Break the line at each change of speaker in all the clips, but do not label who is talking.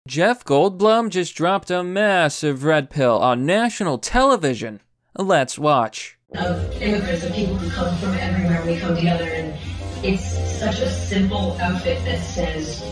Jeff Goldblum just dropped a massive red pill on national television. Let's watch.
Of immigrants, of people who come from everywhere, we come together, and it's such a simple outfit that says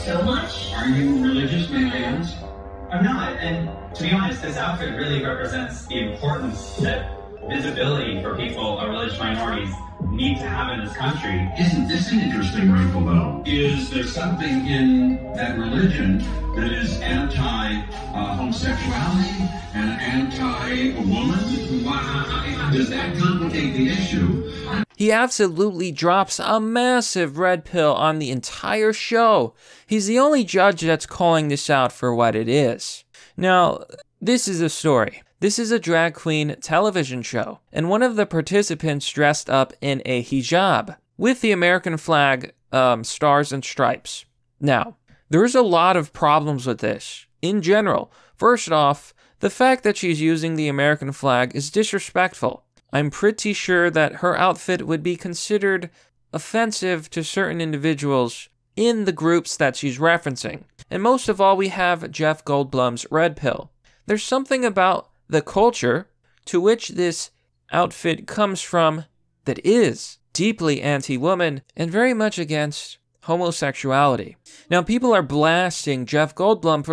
so much.
Are you religious, may I ask?
I'm not, and to be honest, this outfit really represents the importance that visibility for people of religious minorities need to have in this country.
Isn't this an interesting wrinkle, though? Is there something in that religion that is anti-homosexuality and anti-woman? Does that complicate the issue?
He absolutely drops a massive red pill on the entire show. He's the only judge that's calling this out for what it is. Now, this is a story. This is a drag queen television show, and one of the participants dressed up in a hijab with the American flag stars and stripes. Now, there's a lot of problems with this. In general, first off, the fact that she's using the American flag is disrespectful. I'm pretty sure that her outfit would be considered offensive to certain individuals in the groups that she's referencing. And most of all, we have Jeff Goldblum's red pill. There's something about the culture to which this outfit comes from that is deeply anti-woman and very much against homosexuality. Now, people are blasting Jeff Goldblum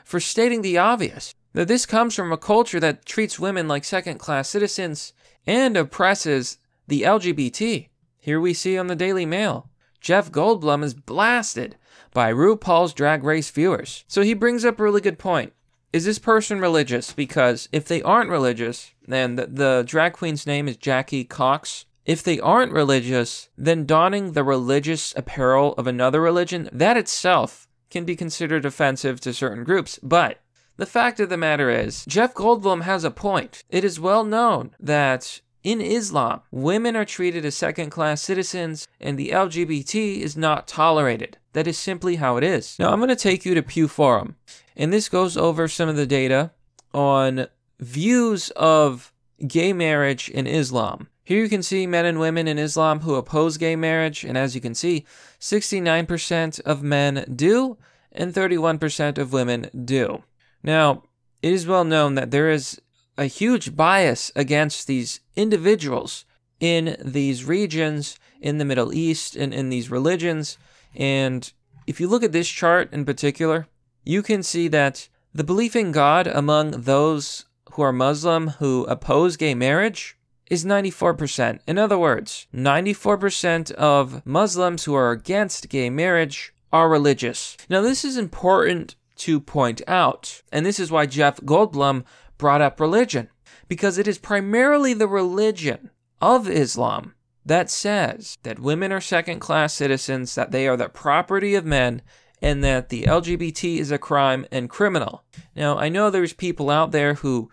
for stating the obvious, that this comes from a culture that treats women like second-class citizens and oppresses the LGBT. Here we see on the Daily Mail, Jeff Goldblum is blasted by RuPaul's Drag Race viewers. So he brings up a really good point. Is this person religious? Because if they aren't religious, then the drag queen's name is Jackie Cox. If they aren't religious, then donning the religious apparel of another religion, that itself can be considered offensive to certain groups. But the fact of the matter is, Jeff Goldblum has a point. It is well known that in Islam, women are treated as second-class citizens and the LGBT is not tolerated. That is simply how it is. Now, I'm going to take you to Pew Forum, and this goes over some of the data on views of gay marriage in Islam. Here you can see men and women in Islam who oppose gay marriage, and as you can see, 69% of men do, and 31% of women do. Now, it is well known that there is a huge bias against these individuals in these regions, in the Middle East, and in these religions. And if you look at this chart in particular, you can see that the belief in God among those who are Muslim who oppose gay marriage is 94%. In other words, 94% of Muslims who are against gay marriage are religious. Now, this is important to point out, and this is why Jeff Goldblum brought up religion, because it is primarily the religion of Islam that says that women are second-class citizens, that they are the property of men, and that the LGBT is a crime and criminal. Now, I know there's people out there who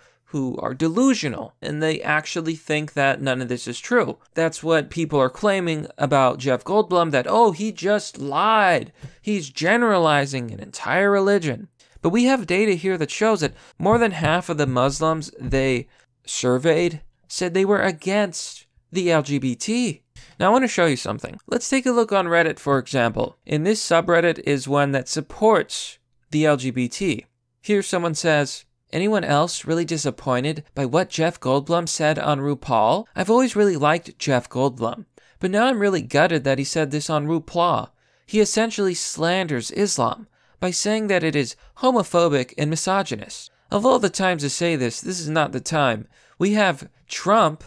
are delusional, and they actually think that none of this is true. That's what people are claiming about Jeff Goldblum, that, oh, he just lied. He's generalizing an entire religion. But we have data here that shows that more than half of the Muslims they surveyed said they were against the LGBT. Now, I want to show you something. Let's take a look on Reddit, for example. In this subreddit is one that supports the LGBT. Here someone says, anyone else really disappointed by what Jeff Goldblum said on RuPaul? I've always really liked Jeff Goldblum, but now I'm really gutted that he said this on RuPaul. He essentially slanders Islam by saying that it is homophobic and misogynist. Of all the times to say this, this is not the time. We have Trump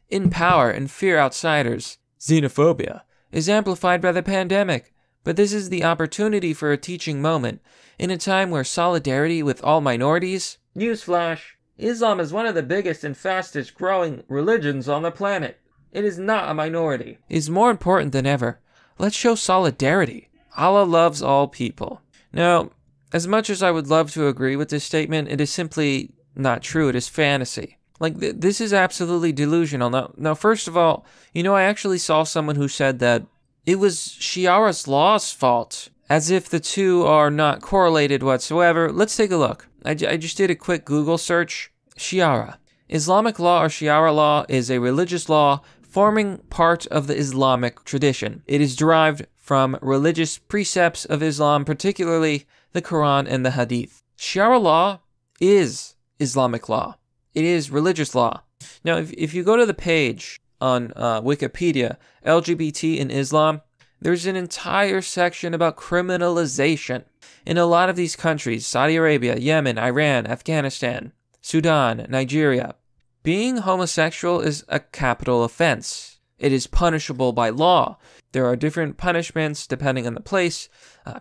in power and fear outsiders. Xenophobia is amplified by the pandemic, but this is the opportunity for a teaching moment in a time where solidarity with all minorities. Newsflash, Islam is one of the biggest and fastest growing religions on the planet. It is not a minority. It is more important than ever. Let's show solidarity. Allah loves all people. Now, as much as I would love to agree with this statement, it is simply not true. It is fantasy. Like, this is absolutely delusional. Now, first of all, I actually saw someone who said that it was Shiara's law's fault, as if the two are not correlated whatsoever. Let's take a look. I just did a quick Google search. Shiara. Islamic law or Shiara law is a religious law forming part of the Islamic tradition. It is derived from religious precepts of Islam, particularly the Quran, and the Hadith. Sharia law is Islamic law. It is religious law. Now, if you go to the page on Wikipedia, LGBT in Islam, there's an entire section about criminalization. In a lot of these countries, Saudi Arabia, Yemen, Iran, Afghanistan, Sudan, Nigeria, being homosexual is a capital offense. It is punishable by law. There are different punishments depending on the place.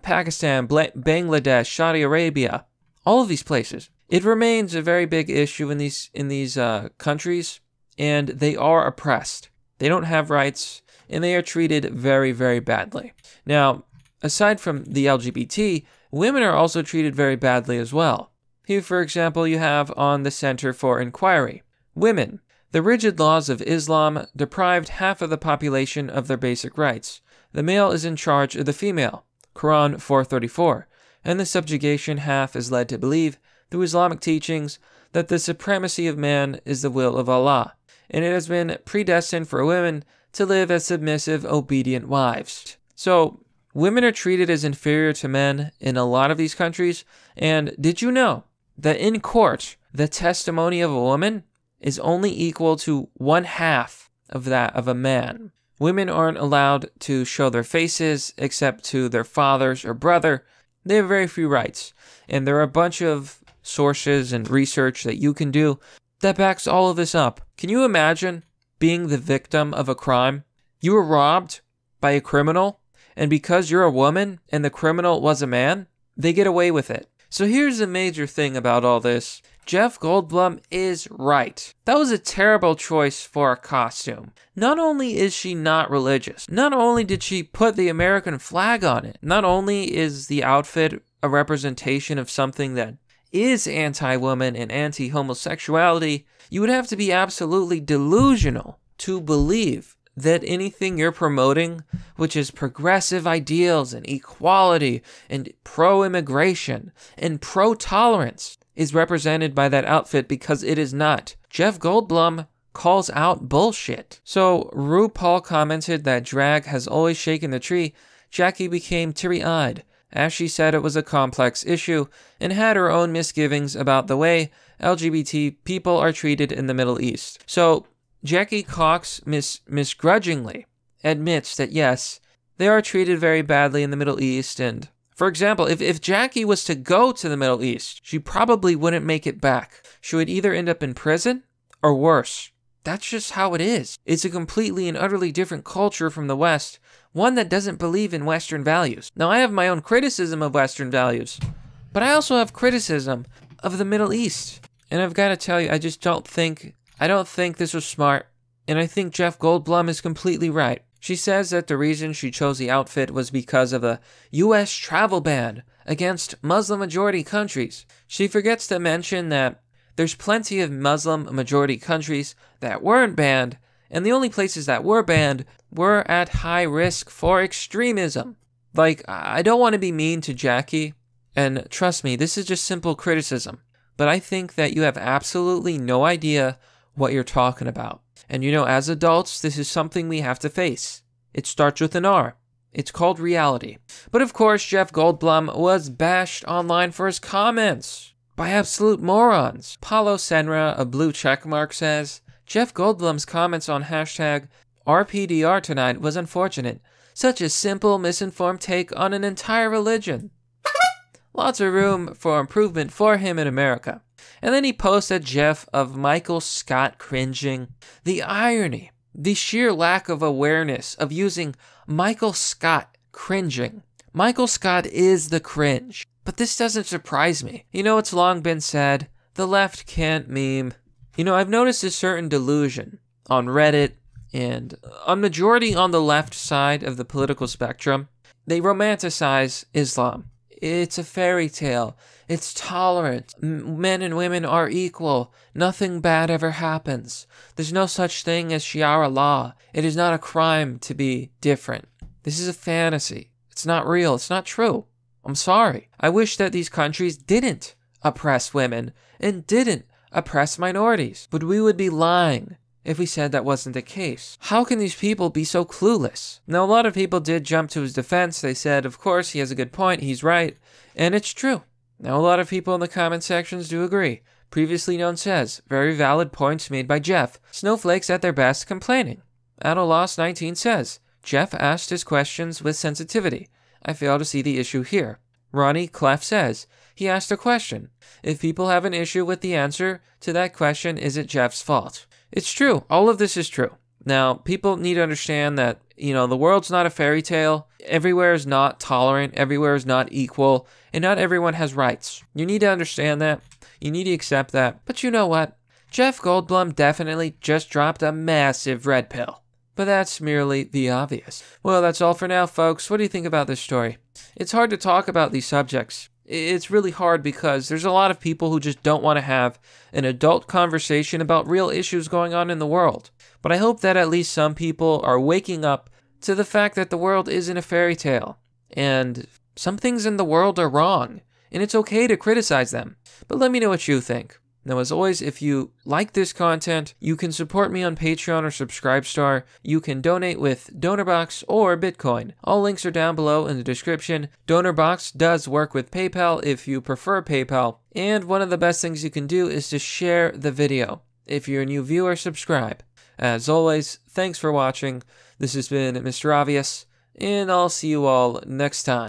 Pakistan, Bangladesh, Saudi Arabia, all of these places. It remains a very big issue in these countries, and they are oppressed. They don't have rights, and they are treated very, very badly. Now, aside from the LGBT, women are also treated very badly as well. Here, for example, you have on the Center for Inquiry, women. The rigid laws of Islam deprived half of the population of their basic rights. The male is in charge of the female, Quran 434, and the subjugation half is led to believe, through Islamic teachings, that the supremacy of man is the will of Allah, and it has been predestined for women to live as submissive, obedient wives. So, women are treated as inferior to men in a lot of these countries, and did you know that in court, the testimony of a woman is only equal to 1/2 of that of a man? Women aren't allowed to show their faces except to their fathers or brother. They have very few rights, and there are a bunch of sources and research that you can do that backs all of this up. Can you imagine being the victim of a crime? You were robbed by a criminal, and because you're a woman and the criminal was a man, they get away with it. So here's the major thing about all this. Jeff Goldblum is right. That was a terrible choice for a costume. Not only is she not religious, not only did she put the American flag on it, not only is the outfit a representation of something that is anti-woman and anti-homosexuality, you would have to be absolutely delusional to believe that anything you're promoting, which is progressive ideals and equality and pro-immigration and pro-tolerance, is represented by that outfit, because it is not. Jeff Goldblum calls out bullshit. So RuPaul commented that drag has always shaken the tree. Jackie became teary-eyed as she said it was a complex issue and had her own misgivings about the way LGBT people are treated in the Middle East. So Jackie Cox misgrudgingly admits that yes, they are treated very badly in the Middle East. And for example, if Jackie was to go to the Middle East, she probably wouldn't make it back. She would either end up in prison or worse. That's just how it is. It's a completely and utterly different culture from the West, one that doesn't believe in Western values. Now, I have my own criticism of Western values, but I also have criticism of the Middle East. And I've got to tell you, I don't think this was smart, and I think Jeff Goldblum is completely right. She says that the reason she chose the outfit was because of a U.S. travel ban against Muslim-majority countries. She forgets to mention that there's plenty of Muslim-majority countries that weren't banned, and the only places that were banned were at high risk for extremism. Like, I don't want to be mean to Jackie, and trust me, this is just simple criticism, but I think that you have absolutely no idea what you're talking about. And as adults, this is something we have to face. It starts with an R. It's called reality. But of course, Jeff Goldblum was bashed online for his comments by absolute morons. Paulo Senra, a blue checkmark, says, Jeff Goldblum's comments on hashtag RPDR tonight was unfortunate. Such a simple, misinformed take on an entire religion. Lots of room for improvement for him in America. And then he posts a gif of Michael Scott cringing. The irony, the sheer lack of awareness of using Michael Scott cringing. Michael Scott is the cringe. But this doesn't surprise me. It's long been said, the left can't meme. I've noticed a certain delusion on Reddit and a majority on the left side of the political spectrum. They romanticize Islam. It's a fairy tale. It's tolerant. Men and women are equal. Nothing bad ever happens. There's no such thing as Sharia law. It is not a crime to be different. This is a fantasy. It's not real. It's not true. I'm sorry. I wish that these countries didn't oppress women and didn't oppress minorities. But we would be lying if we said that wasn't the case? How can these people be so clueless? Now, a lot of people did jump to his defense. They said, of course, he has a good point, he's right, and it's true. Now, a lot of people in the comment sections do agree. Previously Known says, very valid points made by Jeff. Snowflakes at their best complaining. Adoloss19 says, Jeff asked his questions with sensitivity. I fail to see the issue here. Ronnie Clef says, he asked a question. If people have an issue with the answer to that question, is it Jeff's fault? It's true. All of this is true. Now, people need to understand that, the world's not a fairy tale. Everywhere is not tolerant. Everywhere is not equal. And not everyone has rights. You need to understand that. You need to accept that. But you know what? Jeff Goldblum definitely just dropped a massive red pill. But that's merely the obvious. Well, that's all for now, folks. What do you think about this story? It's hard to talk about these subjects. It's really hard because there's a lot of people who just don't want to have an adult conversation about real issues going on in the world. But I hope that at least some people are waking up to the fact that the world isn't a fairy tale. And some things in the world are wrong. And it's okay to criticize them. But let me know what you think. Now, as always, if you like this content, you can support me on Patreon or Subscribestar. You can donate with DonorBox or Bitcoin. All links are down below in the description. DonorBox does work with PayPal if you prefer PayPal. And one of the best things you can do is to share the video. If you're a new viewer, subscribe. As always, thanks for watching. This has been Mr. Obvious, and I'll see you all next time.